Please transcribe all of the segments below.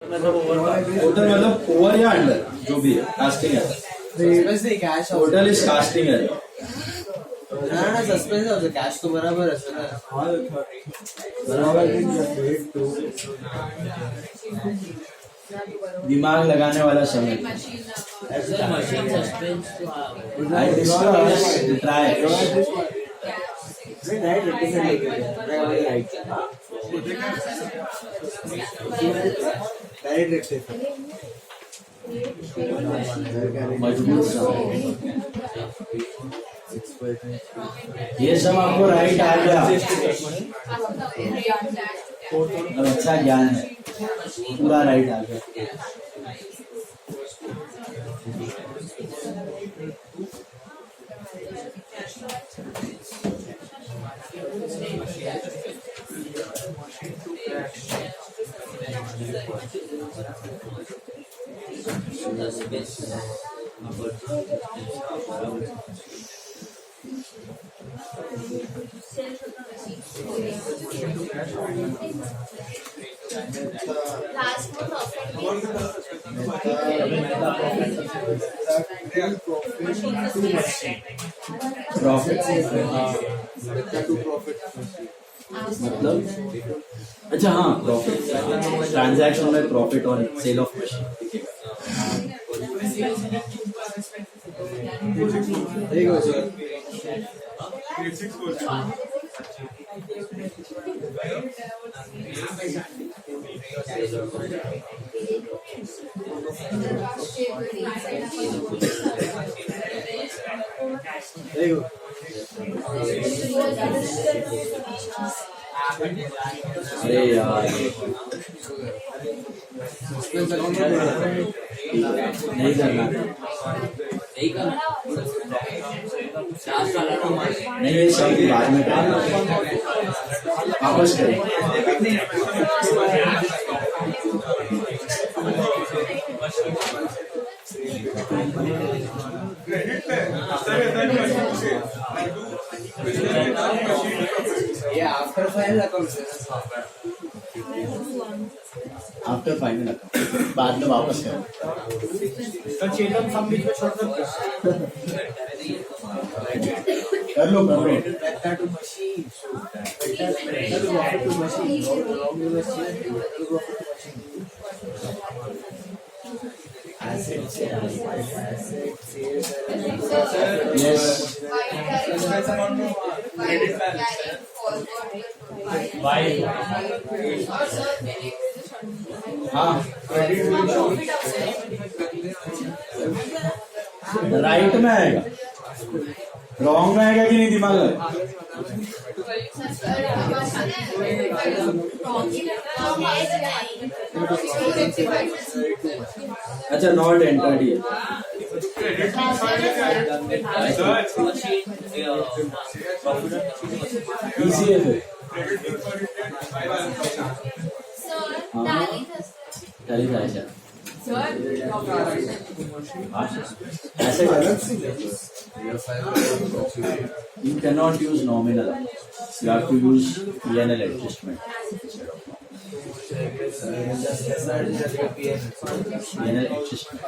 Total मतलब over या under जो भी है कास्टिंग है टोटल इज कास्टिंग है ना सस्पेंस है उसे कैश तो बराबर है दिमाग लगाने वाला समय ट्राई मजबूत ये सब आपको राइट आ गया अब अच्छा ज्ञान है पूरा राइट आ गया प्रॉफिट मतलब अच्छा हाँ प्रॉफिट ट्रांजैक्शन में profit on sale of machine अरे यार नहीं करना नहीं ये सब बाद में करना वापस करें ये after final account after final account बाद में वापस करें कर लो यस हाँ राइट में आएगा रॉन्ग में आएगा कि नहीं दिमाग में अच्छा नॉट एंटर्ड ये इजी है फिर टैली था ऐसे you cannot use nominal you have to use P&L adjustment P&L adjustment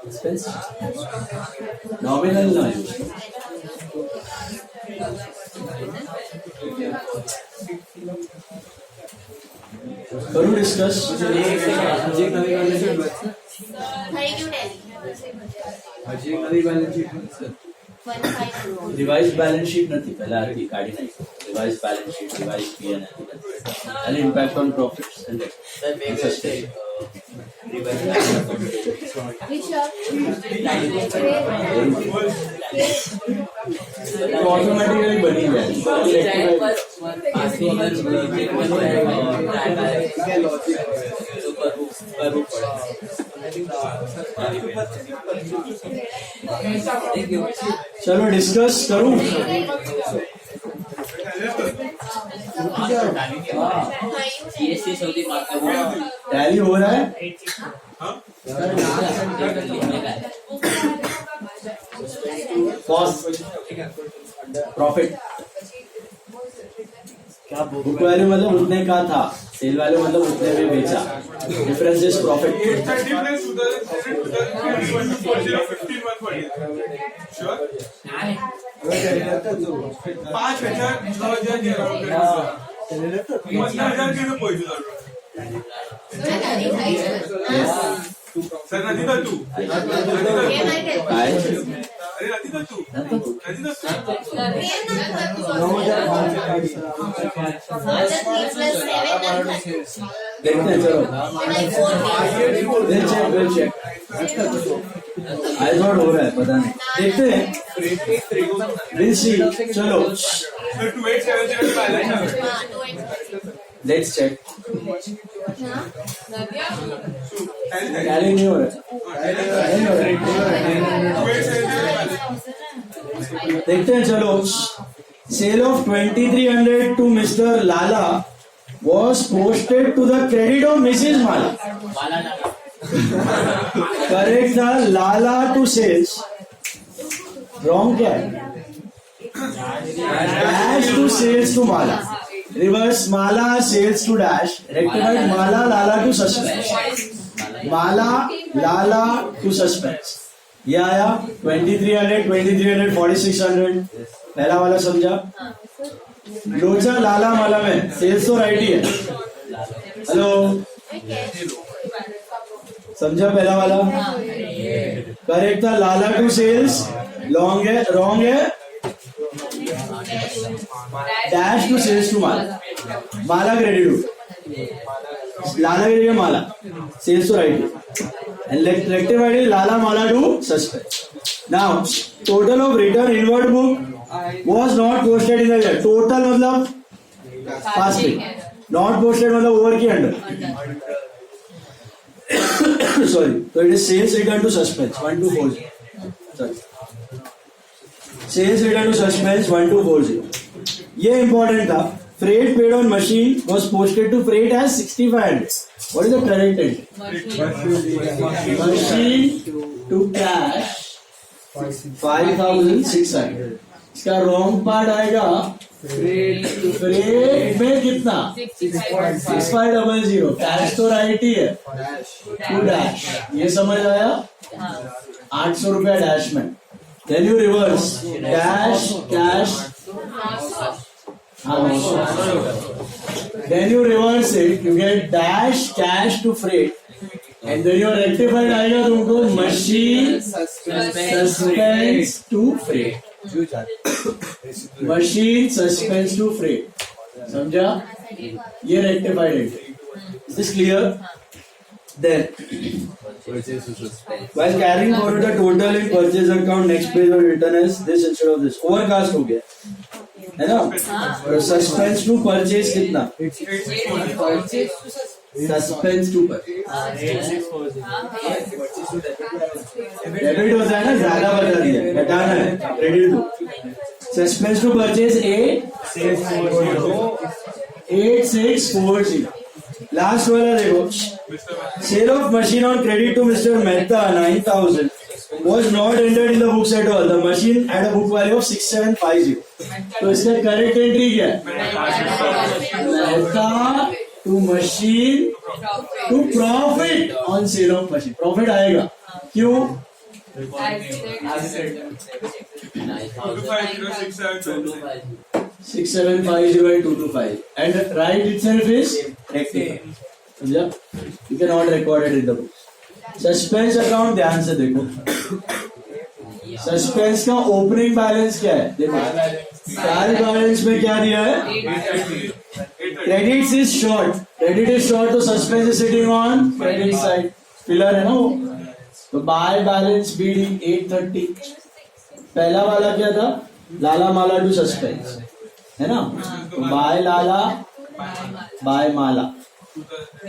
expense nominal ना use करूँ डिस्कस रिवाइज बैलेंस शीट નથી પહેલા આખી કાઢી નાખી revise balance sheet revise P&L and impact on profits and automatically बनी चलो डिस्कस करूं टैली हो रहा है कॉस्ट प्रॉफिट बुक वैल्यू मतलब उतने का था, सेल वैल्यू मतलब उतने में बेचा, डिफरेंस इज प्रॉफिट। सर नदी का तू काय अरे नदी का तू देखते हैं, चलो विल चेक आई नॉट हो रहा है, पता नहीं, देखते हैं, विल सी। चलो sir 2870 balance let's check. Tally नहीं हो रहा है, देखते हैं, चलो। Sale of 2300 to mister Lala was posted to the credit of Mrs. Mala. Correct था, लाला टू सेल्स, रॉन्ग क्या है, dash to sales to Mala, reverse Mala sales to dash, rectified Mala Lala to suspense, Mala Lala to suspense. ये आया 2300, 2300, 4600, पहला वाला समझा। लोचा लाला माला में सेल्स तो राइट ही है, हेलो समझा, पहला वाला करेक्ट था, लाला टू सेल्स लॉन्ग है, रॉन्ग है, dash to sales to Mala, Mala credit to Lala credit Mala, sales तो राइट है, and rectified is Lala Mala to suspense. Now total of return inward book was not posted in the year. Total मतलब fasting, not posted मतलब over की under, sorry, तो it is sales return to suspense 1240, sorry, sales return to suspense 1240। ये important था। Freight paid on machine was posted to freight as 6500. What is the correct entry? Machine to cash 5600। इसका wrong part आएगा, freight में कितना 6500, cash तो right ही है, to dash, ये समझ आया, 800 रुपया डैश में, then you reverse dash cash, then you reverse it, you get dash cash to freight, and then your rectified आएगा तुमको machine suspense to freight, machine suspense to freight, समझा, ये रेक्टिफाइड है। Is this clear? Then while carrying forward the total in purchase account, next page of return is this instead of this, overcast हो गया है ना, और suspense to purchase कितना, suspense to debit होता है ना, ज्यादा बता दिया, घटाना है, क्रेडिट दो, सस्पेंस टू परचेज 8640। लास्ट वाला देखो, sale of machine on credit to mister Mehta 9000 was not entered in the books at all. The machine had a book value of 6750. तो इसका करेक्ट एंट्री क्या है, Mehta to machine to profit on sale of machine, profit आएगा, क्यों, 6750 and 225, and right itself is rectified, समझा, you cannot record it in the book। Suspense account ध्यान से देखो, सस्पेंस का ओपनिंग बैलेंस क्या है, देखो ट्रायल बैलेंस में क्या दिया है, credit is short, credit is short, तो suspense is sitting on credit side, pillar है ना वो, तो बाय बैलेंस बीडी 830। पहला वाला क्या था, लाला माला टू सस्पेंस है ना, तो बाय लाला बाय माला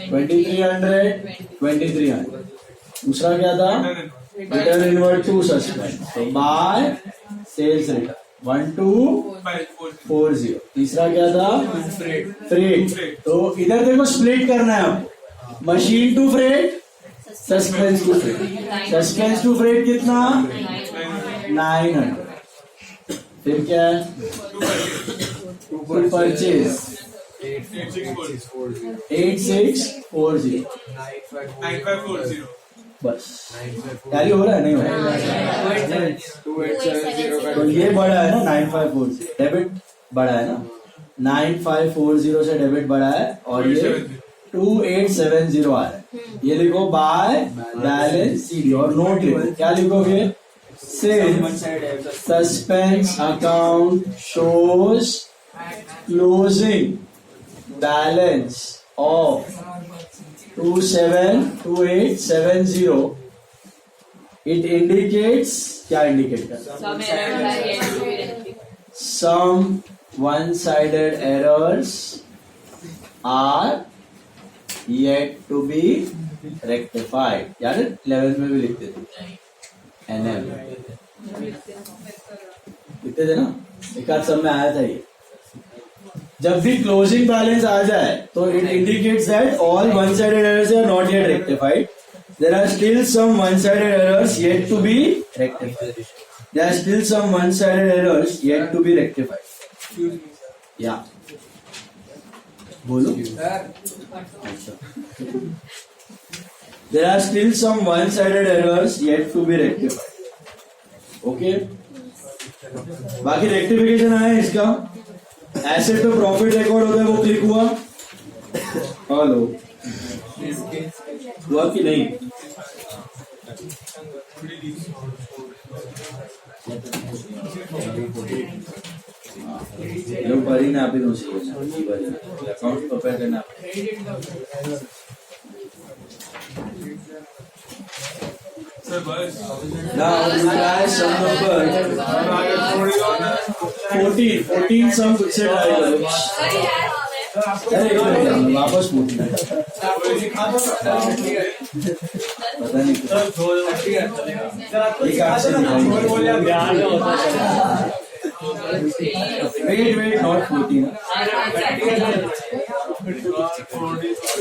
2300 2300। दूसरा क्या था, रिटर्न इनवर्ड टू सस्पेंस, तो बाय सेल्स रिटर्न 1240। तीसरा क्या था, फ्रेट, तो इधर देखो स्प्लिट करना है आपको, machine to freight, suspense to freight, suspense to freight कितना 900, फिर क्या है, टू परचेज 8640 8640 9540 बस टैली हो रहा है नहीं हो रहा है? तो ये बड़ा है ना 9540 डेबिट बड़ा है ना 9540 से डेबिट बड़ा है और ये 2870 आ रहा है ये लिखो बाय बैलेंस सीडी और नोट लिखो क्या लिखोगे suspense account shows closing balance of 272870 it indicates क्या indicate कर some one-sided errors are yet to be rectified यार 11th में भी लिखते थे NM लिखते थे ना एक आध सब में आया था ये जब भी क्लोजिंग बैलेंस आ जाए तो it indicates that all one sided errors are not yet rectified there are still some one sided errors yet to be rectified there are still some one sided errors yet to be rectified या बोलो there are still some one sided errors yet to be rectified okay बाकी rectification आया इसका asset पे profit record होता है वो click हुआ हेलो हुआ कि नहीं लोग भरी ना आप ही अकाउंट प्रिपेयर करना now you try sum number 14 sum कुछ से ट्राई करो वापस 14 पता नहीं एक आपसे wait not 14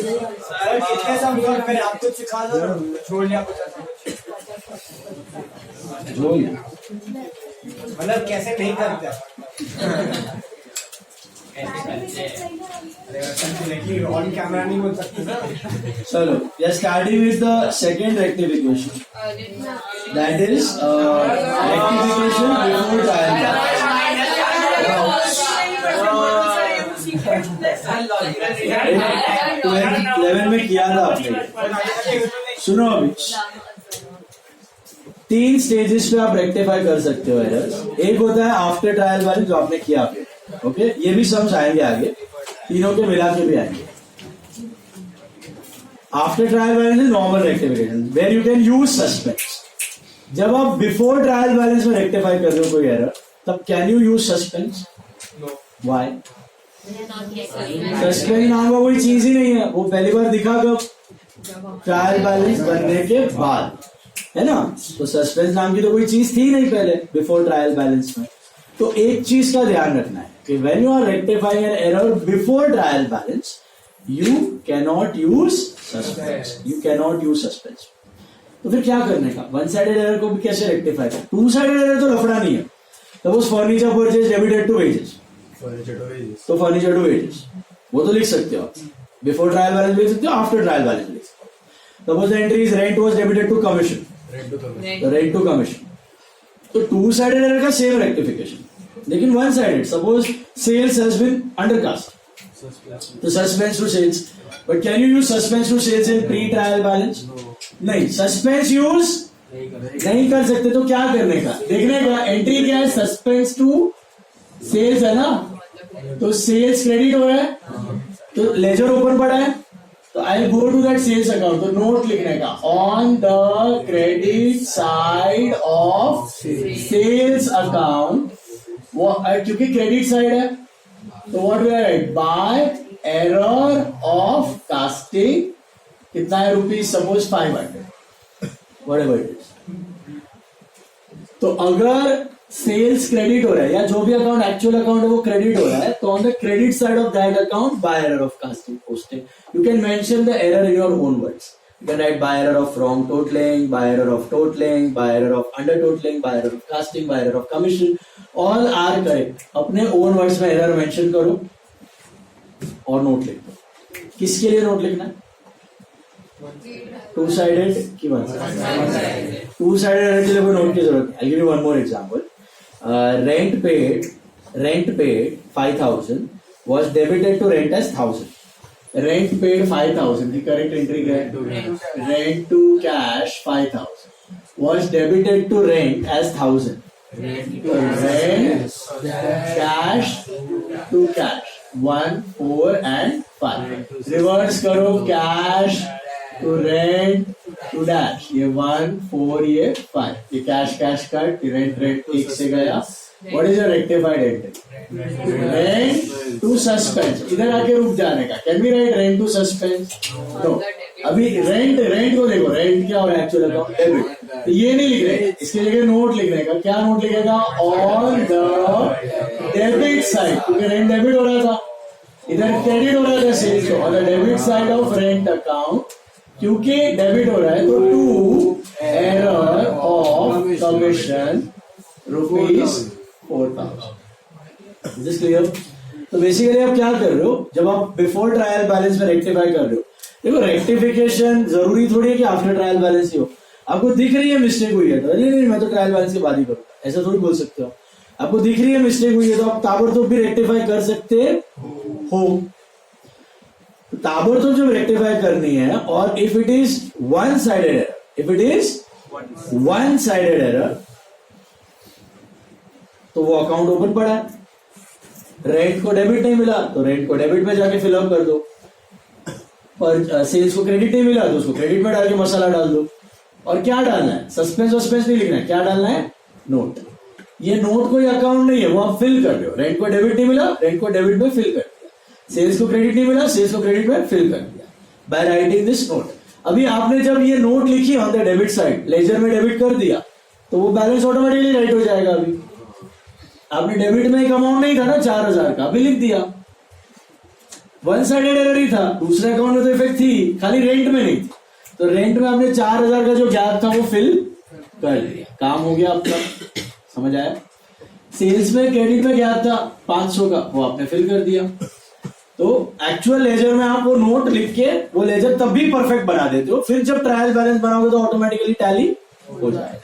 कितने सम सॉल्व करें आपको सिखा दो छोड़ लिया मतलब कैसे नहीं करते ऑन कैमरा नहीं बोल सकते ना चलो we are starting with the second rectification that is rectification before trial 11 में किया था आपने सुनो अभी 3 स्टेजेस पे आप रेक्टिफाई कर सकते हो एरर्स एक होता है आफ्टर ट्रायल वाले जो आपने किया आपने ओके ये भी सम्स आएंगे आगे तीनों के मिला के भी आएंगे after trial balance is normal rectification where you can use suspense जब आप बिफोर ट्रायल बैलेंस में रेक्टिफाई कर रहे हो कोई एरर तब can you use suspense why suspense नाम का कोई चीज ही नहीं है वो पहली बार दिखा कब ट्रायल बैलेंस बनने के बाद है ना तो सस्पेंस नाम की तो कोई चीज थी नहीं पहले बिफोर ट्रायल बैलेंस में तो एक चीज का ध्यान रखना है कि when you are rectifying an error before trial balance you cannot use suspense तो फिर क्या करने का वन साइडेड एरर को भी कैसे रेक्टिफाई कर टू साइडेड एरर तो लफड़ा नहीं है suppose furniture purchase debited to wages तो फर्नीचर टू वेजेस वो तो लिख सकते हो बिफोर ट्रायल बैलेंस लिख सकते हो आफ्टर ट्रायल बैलेंस लिख सकते हो suppose the entry is rent was debited to commission rent to commission तो टू साइडेड एरर का सेम रेक्टिफिकेशन लेकिन one sided suppose sales has been undercast तो suspense to sales but can you use suspense to sales in pre trial balance नहीं suspense use नहीं कर सकते तो क्या करने का देखने का एंट्री क्या है सस्पेंस टू सेल्स है ना तो सेल्स क्रेडिट हो रहा है तो लेजर ओपन पड़ा है तो I go to that sales account तो नोट लिखने का on the credit side of sales account वो क्योंकि क्रेडिट साइड है तो what we write by error of casting कितना है rupees suppose 500 whatever it is तो अगर सेल्स क्रेडिट हो रहा है या जो भी अकाउंट एक्चुअल अकाउंट है वो क्रेडिट हो रहा है तो on the credit side of that account by error of casting posting you can mention the error in your own words you can write by error of wrong totaling by error of totaling by error of under totaling by error of casting by error of commission all are correct अपने own words में error mention करो और note लिख दो। किसके लिए note लिखना है? टू साइडेड की वन साइडेड? टू साइडेड के लिए कोई नोट की जरूरत नहीं। I give you one more example. Rent paid 5,000 was debited to rent as 1,000. Rent paid 5,000. The correct entry क्या है? Rent to cash 5,000 was debited to rent as 1,000. Rent cash to cash 1, 4 and 5. Reverse करो cash to rent to dash. ये 1, 4 ये 5. ये cash cut rent एक से गया. What is your rectified entry? Rent to suspense. इधर आके रुक जाने का. Can we write rent to suspense? No. अभी rent को देखो. Rent क्या हो रहा है एक्चुअल अकाउंट? डेबिट. तो ये नहीं लिख रहे. इसके जगह नोट लिखने का. क्या नोट लिखेगा? On the debit side. क्योंकि rent डेबिट हो रहा था. इधर क्रेडिट हो रहा था सेल्स को. On the debit side of rent account. क्योंकि डेबिट हो रहा है तो to error of commission rupees 4,000. Is clear? तो बेसिकली आप क्या कर रहे हो जब आप बिफोर ट्रायल बैलेंस में रेक्टिफाई कर रहे हो? देखो रेक्टिफिकेशन जरूरी थोड़ी है कि आफ्टर ट्रायल बैलेंस ही हो. आपको दिख रही है मिस्टेक हुई है तो नहीं मैं तो ट्रायल बैलेंस के बाद ही करूंगा, ऐसा थोड़ी बोल सकते हो. आपको दिख रही है मिस्टेक हुई है तो आप ताबड़तोड़ भी रेक्टिफाई कर सकते हो. ताबड़तोड़ जब रेक्टिफाई करनी है और if it is one sided error तो वो अकाउंट ओपन पड़ा है. रेंट को डेबिट नहीं मिला तो रेंट को डेबिट में जाके फिलअप कर दो. और सेल्स को क्रेडिट नहीं मिला तो उसको क्रेडिट में डाल के मसाला डाल दो. और क्या डालना है? सस्पेंस नहीं लिखना है. क्या डालना है? नोट. ये नोट कोई अकाउंट नहीं है, वो आप फिल कर रहे हो. रेंट को डेबिट नहीं मिला, रेंट को डेबिट में फिल कर दिया. सेल्स को क्रेडिट नहीं मिला, सेल्स को क्रेडिट में फिल कर दिया बाय राइटिंग दिस नोट. अभी आपने जब ये नोट लिखी on the debit side, ledger में डेबिट कर दिया तो वो बैलेंस ऑटोमेटिकली राइट हो जाएगा. अभी आपने डेबिट में एक अमाउंट नहीं था ना 4,000 का, अभी लिख दिया. वन साइडेड एरर ही था. दूसरे अकाउंट में तो इफेक्ट थी, खाली रेंट में नहीं थी. तो रेंट में आपने 4,000 का जो गैप था वो फिल कर दिया. काम हो गया आपका. समझ आया? सेल्स में क्रेडिट में गैप था 500 का, वो आपने फिल कर दिया. तो एक्चुअल लेजर में आप वो नोट लिख के वो लेजर तब भी परफेक्ट बना देते हो. फिर जब ट्रायल बैलेंस बनाओगे तो ऑटोमेटिकली टैली हो जाएगा.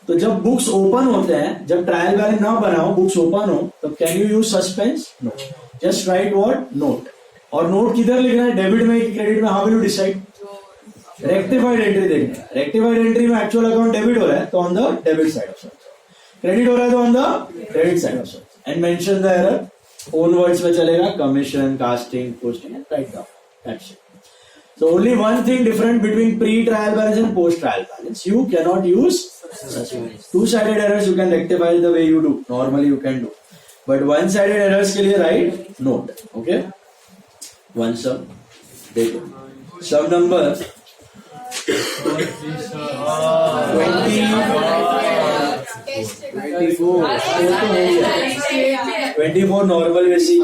तो जब बुक्स ओपन होते हैं, जब ट्रायल बैलेंस ना बनाओ, बुक्स ओपन हो, तो can you use suspense? No. Just write what? Note. और नोट किधर लिखना है? डेबिट में कि क्रेडिट में? How will you decide? Rectified entry देखना है. रेक्टिफाइड एंट्री में एक्चुअल अकाउंट डेबिट हो रहा है तो on the debit side of search. Credit हो रहा है तो on the credit side of search. And mention the error. Own words में चलेगा. Commission, casting, posting and write down. That's it. So only one thing different between pre-trial balance and post-trial balance. You cannot use two-sided errors. You can rectify the way you do. Normally you can do. But one-sided errors के लिए write note. Okay? One sum. देखो. Sum number 24 normal basic.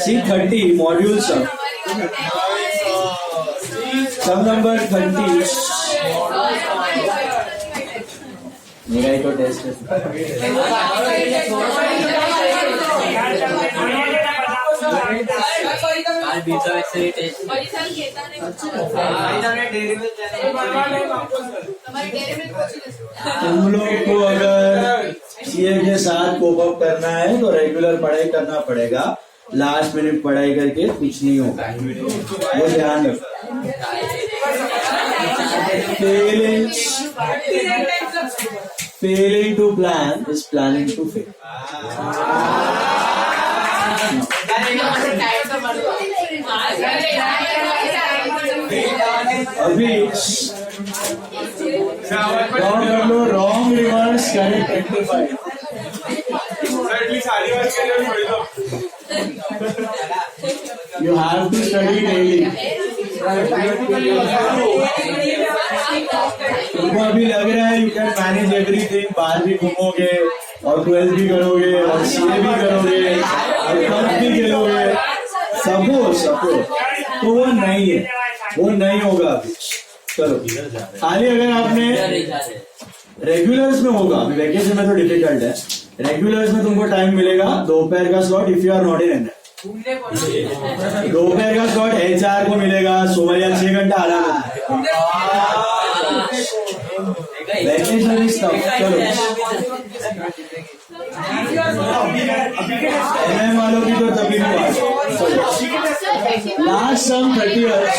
See 30 module sum. Sum number 30. मेरा ही तो test तुम लोग को अगर CA के साथ कोप अप करना है तो रेगुलर पढ़ाई करना पड़ेगा. लास्ट मिनट पढ़ाई करके कुछ नहीं होगा, वो ध्यान रखो. Failing to plan is planning to fail. अभी wrong reverse correct rectify. You have to study daily. तुमको अभी लग रहा है you can manage everything. बाहर भी घूमोगे और 12th भी करोगे और सीए भी करोगे और कप भी खेलोगे. सपोज तो वो नहीं है, वो नहीं होगा अभी. चलो खाली अगर आपने रेगुलर्स में होगा. अभी वैकेशन में तो डिफिकल्ट है. रेगुलर्स में तुमको टाइम मिलेगा दोपहर का slot if you are not in an दोपहर का स्लॉट HR को मिलेगा सोमवार 6 घंटा आराम वैकेशन इज टफ चलो MM वालों की तो तभी भी लास्ट सम 30 इयर्स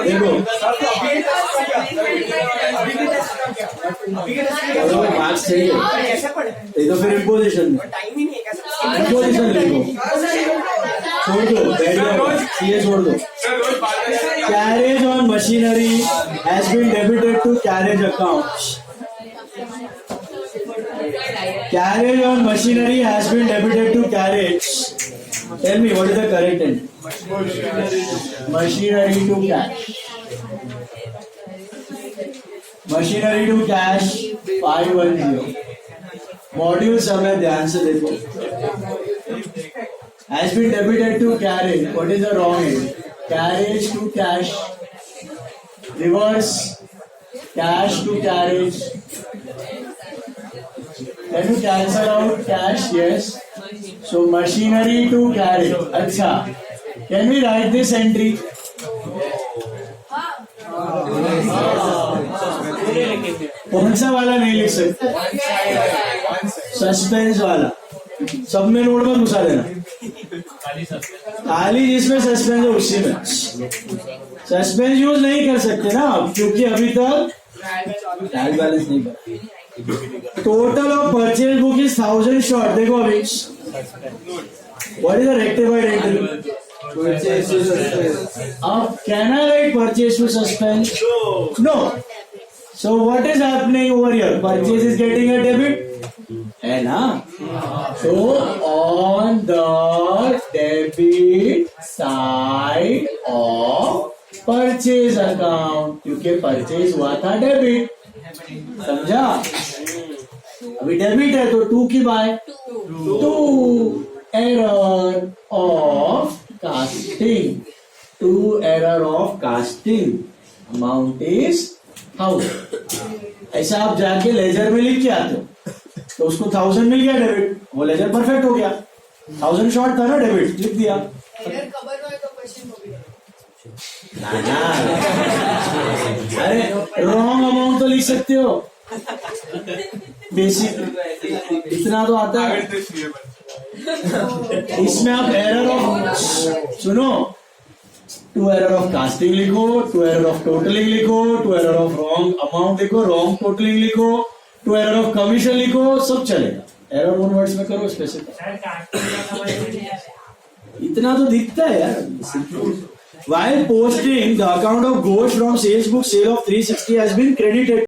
देखो मार्क्स चाहिए ये तो फिर इम्पोजिशन इम्पोजिशन लिखो छोड़ दो ये छोड़ दो carriage on machinery has been debited to carriage account Carriage on machinery has been debited to carriage. Tell me what is the correct end? Machinery to cash. Machinery to cash 510. Module समय ध्यान से देखो. Has been debited to carriage. What is the wrong end? Carriage to cash. Reverse. Cash to carriage. Can you cancel out cash? Yes. So machinery to carriage. अच्छा. Can we write this entry? कौन सा वाला नहीं लिख सकते? Suspense वाला. सब में नोट में घुसा देना. खाली जिसमें सस्पेंस है उसी में. सस्पेंस यूज नहीं कर सकते ना क्योंकि अभी तक ट्रायल बैलेंस नहीं बना. Total of purchase book is 1000 short. देखो अभी. What is the rectified entry? Purchase to suspense. Can I write purchase to suspense? No. So what is happening over here? Purchase is getting a debit. है ना? So on the debit side of purchase account क्योंकि purchase हुआ था debit. समझा? अभी debit है तो 2 की by 2 error of casting amount is 1000. ऐसा आप जाके लेजर में लिख के आते हो तो उसको 1000 मिल गया डेबिट वो लेजर परफेक्ट हो गया 1000 शॉर्ट था ना डेबिट लिख दिया. अरे रॉन्ग अमाउंट तो लिख सकते हो बेसिक इतना तो आता है. इसमें आप एरर ऑफ सुनो 2 एरर ऑफ कास्टिंग लिखो 2 एरर ऑफ टोटलिंग लिखो 2 एरर ऑफ रॉन्ग अमाउंट लिखो रॉन्ग टोटलिंग लिखो 2 एरर ऑफ कमीशन लिखो सब चलेगा. एरर 1 वर्ड्स में करो स्पेसिफिक. इतना तो दिखता है यार. While posting, the account of goods from sales book sale of 360 has been credited